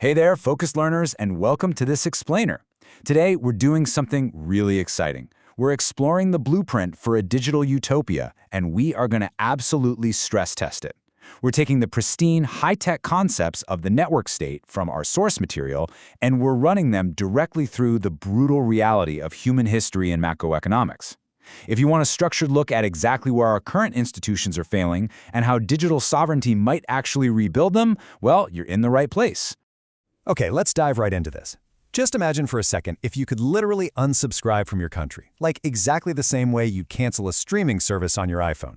Hey there, focused learners, and welcome to this explainer. Today, we're doing something really exciting. We're exploring the blueprint for a digital utopia, and we are going to absolutely stress test it. We're taking the pristine, high-tech concepts of the network state from our source material, and we're running them directly through the brutal reality of human history and macroeconomics. If you want a structured look at exactly where our current institutions are failing and how digital sovereignty might actually rebuild them, well, you're in the right place. Okay, let's dive right into this. Just imagine for a second if you could literally unsubscribe from your country, like exactly the same way you'd cancel a streaming service on your iPhone.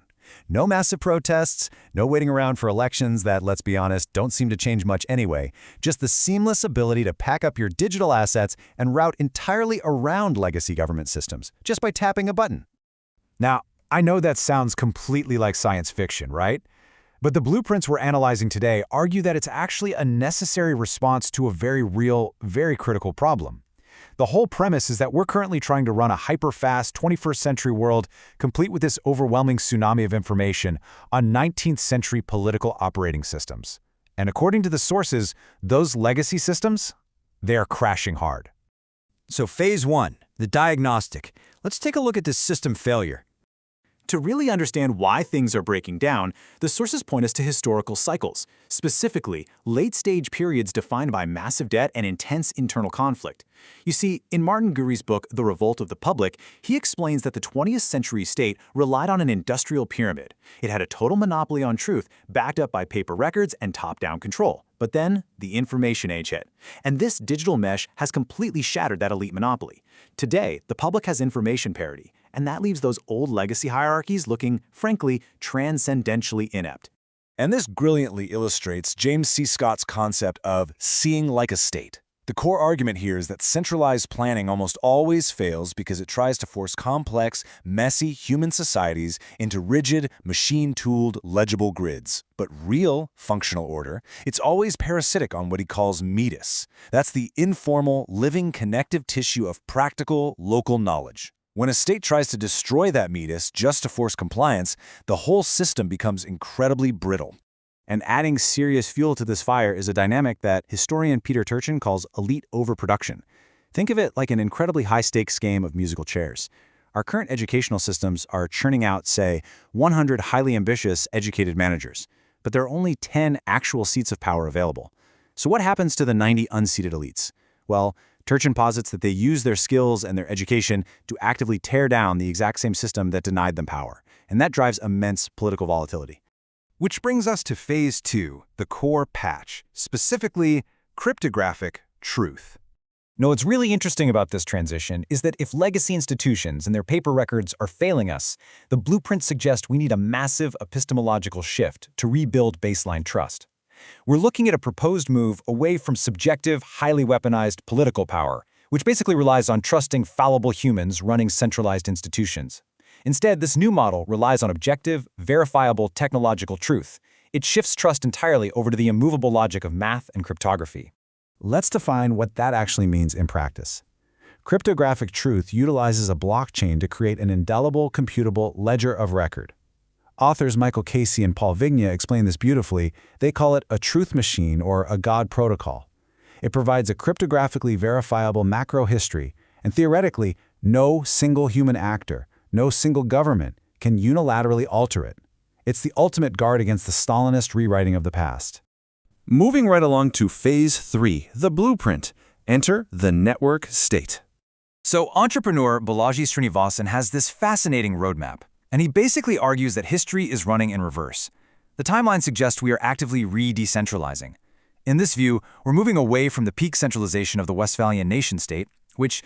No massive protests, no waiting around for elections that, let's be honest, don't seem to change much anyway, just the seamless ability to pack up your digital assets and route entirely around legacy government systems, just by tapping a button. Now, I know that sounds completely like science fiction, right? But the blueprints we're analyzing today argue that it's actually a necessary response to a very real, very critical problem. The whole premise is that we're currently trying to run a hyper-fast 21st century world complete with this overwhelming tsunami of information on 19th century political operating systems. And according to the sources, those legacy systems, they are crashing hard. So phase one, the diagnostic. Let's take a look at this system failure. To really understand why things are breaking down, the sources point us to historical cycles, specifically late-stage periods defined by massive debt and intense internal conflict. You see, in Martin Gurri's book, The Revolt of the Public, he explains that the 20th century state relied on an industrial pyramid. It had a total monopoly on truth, backed up by paper records and top-down control. But then, the information age hit. And this digital mesh has completely shattered that elite monopoly. Today, the public has information parity, and that leaves those old legacy hierarchies looking, frankly, transcendentally inept. And this brilliantly illustrates James C. Scott's concept of seeing like a state. The core argument here is that centralized planning almost always fails because it tries to force complex, messy human societies into rigid, machine-tooled, legible grids. But real functional order, it's always parasitic on what he calls meatus. That's the informal, living connective tissue of practical, local knowledge. When a state tries to destroy that meatus just to force compliance, the whole system becomes incredibly brittle. And adding serious fuel to this fire is a dynamic that historian Peter Turchin calls elite overproduction. Think of it like an incredibly high-stakes game of musical chairs. Our current educational systems are churning out, say, 100 highly ambitious, educated managers, but there are only 10 actual seats of power available. So what happens to the 90 unseated elites? Well, Turchin posits that they use their skills and their education to actively tear down the exact same system that denied them power, and that drives immense political volatility. Which brings us to phase two, the core patch, specifically cryptographic truth. Now, what's really interesting about this transition is that if legacy institutions and their paper records are failing us, the blueprints suggest we need a massive epistemological shift to rebuild baseline trust. We're looking at a proposed move away from subjective, highly weaponized political power, which basically relies on trusting fallible humans running centralized institutions. Instead, this new model relies on objective, verifiable technological truth. It shifts trust entirely over to the immovable logic of math and cryptography. Let's define what that actually means in practice. Cryptographic truth utilizes a blockchain to create an indelible, computable ledger of record. Authors Michael Casey and Paul Vigna explain this beautifully. They call it a truth machine or a God protocol. It provides a cryptographically verifiable macro history, and theoretically, no single human actor, no single government can unilaterally alter it. It's the ultimate guard against the Stalinist rewriting of the past. Moving right along to phase three, the blueprint. Enter the network state. So entrepreneur Balaji Srinivasan has this fascinating roadmap, and he basically argues that history is running in reverse. The timeline suggests we are actively re-decentralizing. In this view, we're moving away from the peak centralization of the Westphalian nation-state, which,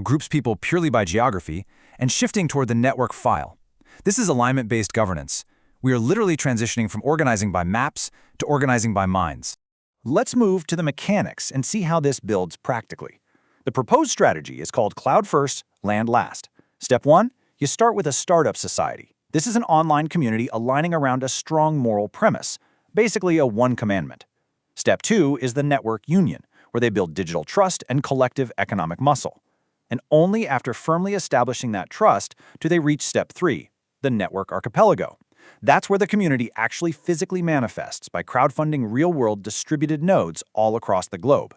groups people purely by geography, and shifting toward the network file. This is alignment-based governance. We are literally transitioning from organizing by maps to organizing by minds. Let's move to the mechanics and see how this builds practically. The proposed strategy is called Cloud First, Land Last. Step 1, you start with a startup society. This is an online community aligning around a strong moral premise, basically a one commandment. Step 2 is the network union, where they build digital trust and collective economic muscle. And only after firmly establishing that trust do they reach step 3, the network archipelago. That's where the community actually physically manifests by crowdfunding real-world distributed nodes all across the globe.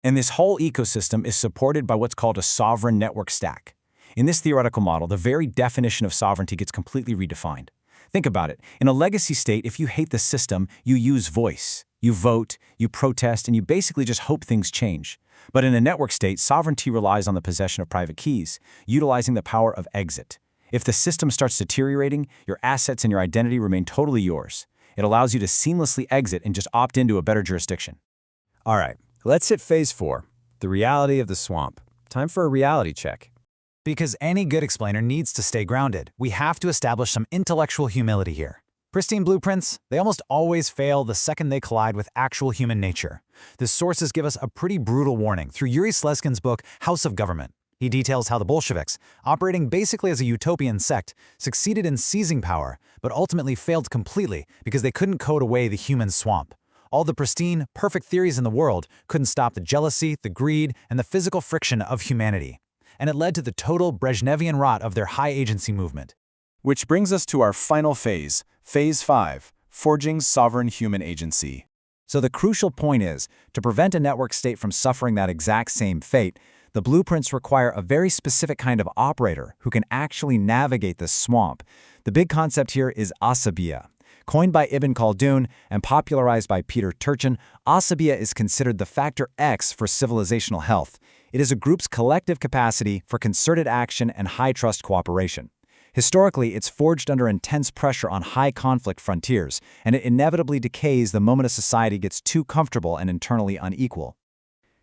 And this whole ecosystem is supported by what's called a sovereign network stack. In this theoretical model, the very definition of sovereignty gets completely redefined. Think about it. In a legacy state, if you hate the system, you use voice. You vote, you protest, and you basically just hope things change. But in a network state, sovereignty relies on the possession of private keys, utilizing the power of exit. If the system starts deteriorating, your assets and your identity remain totally yours. It allows you to seamlessly exit and just opt into a better jurisdiction. All right, let's hit phase 4, the reality of the swamp. Time for a reality check. Because any good explainer needs to stay grounded, we have to establish some intellectual humility here. Pristine blueprints, they almost always fail the second they collide with actual human nature. The sources give us a pretty brutal warning through Yuri Slezkin's book, House of Government. He details how the Bolsheviks, operating basically as a utopian sect, succeeded in seizing power, but ultimately failed completely because they couldn't code away the human swamp. All the pristine, perfect theories in the world couldn't stop the jealousy, the greed, and the physical friction of humanity. And it led to the total Brezhnevian rot of their high-agency movement. Which brings us to our final phase, Phase 5, forging sovereign human agency. So the crucial point is, to prevent a network state from suffering that exact same fate, the blueprints require a very specific kind of operator who can actually navigate this swamp. The big concept here is asabiya. Coined by Ibn Khaldun and popularized by Peter Turchin, asabiya is considered the factor X for civilizational health. It is a group's collective capacity for concerted action and high-trust cooperation. Historically, it's forged under intense pressure on high-conflict frontiers, and it inevitably decays the moment a society gets too comfortable and internally unequal.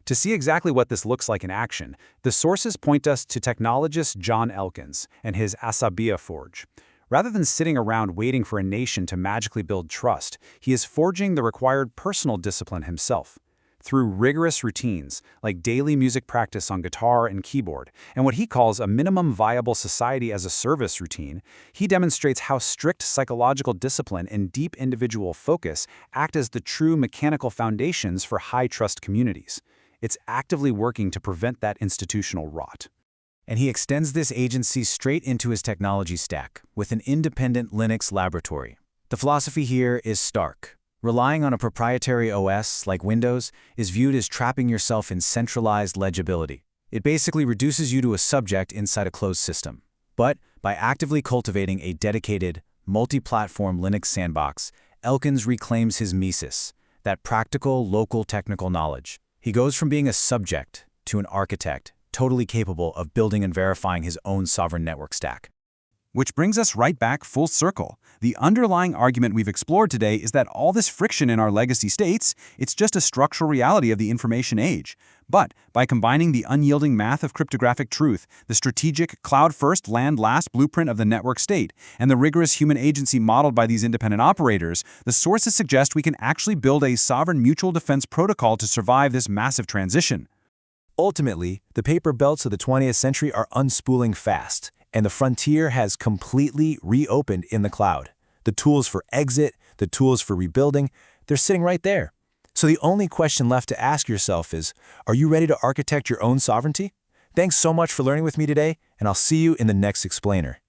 To see exactly what this looks like in action, the sources point us to technologist John Elkins and his Asabiya Forge. Rather than sitting around waiting for a nation to magically build trust, he is forging the required personal discipline himself. Through rigorous routines, like daily music practice on guitar and keyboard, and what he calls a minimum viable society as a service routine, he demonstrates how strict psychological discipline and deep individual focus act as the true mechanical foundations for high-trust communities. It's actively working to prevent that institutional rot. And he extends this agency straight into his technology stack with an independent Linux laboratory. The philosophy here is stark. Relying on a proprietary OS like Windows is viewed as trapping yourself in centralized legibility. It basically reduces you to a subject inside a closed system. But by actively cultivating a dedicated, multi-platform Linux sandbox, Elkins reclaims his Mises, that practical, local technical knowledge. He goes from being a subject to an architect, totally capable of building and verifying his own sovereign network stack. Which brings us right back full circle. The underlying argument we've explored today is that all this friction in our legacy states, it's just a structural reality of the information age. But by combining the unyielding math of cryptographic truth, the strategic cloud-first, land-last blueprint of the network state, and the rigorous human agency modeled by these independent operators, the sources suggest we can actually build a sovereign mutual defense protocol to survive this massive transition. Ultimately, the paper belts of the 20th century are unspooling fast, and the frontier has completely reopened in the cloud. The tools for exit, the tools for rebuilding, they're sitting right there. So the only question left to ask yourself is, are you ready to architect your own sovereignty? Thanks so much for learning with me today, and I'll see you in the next explainer.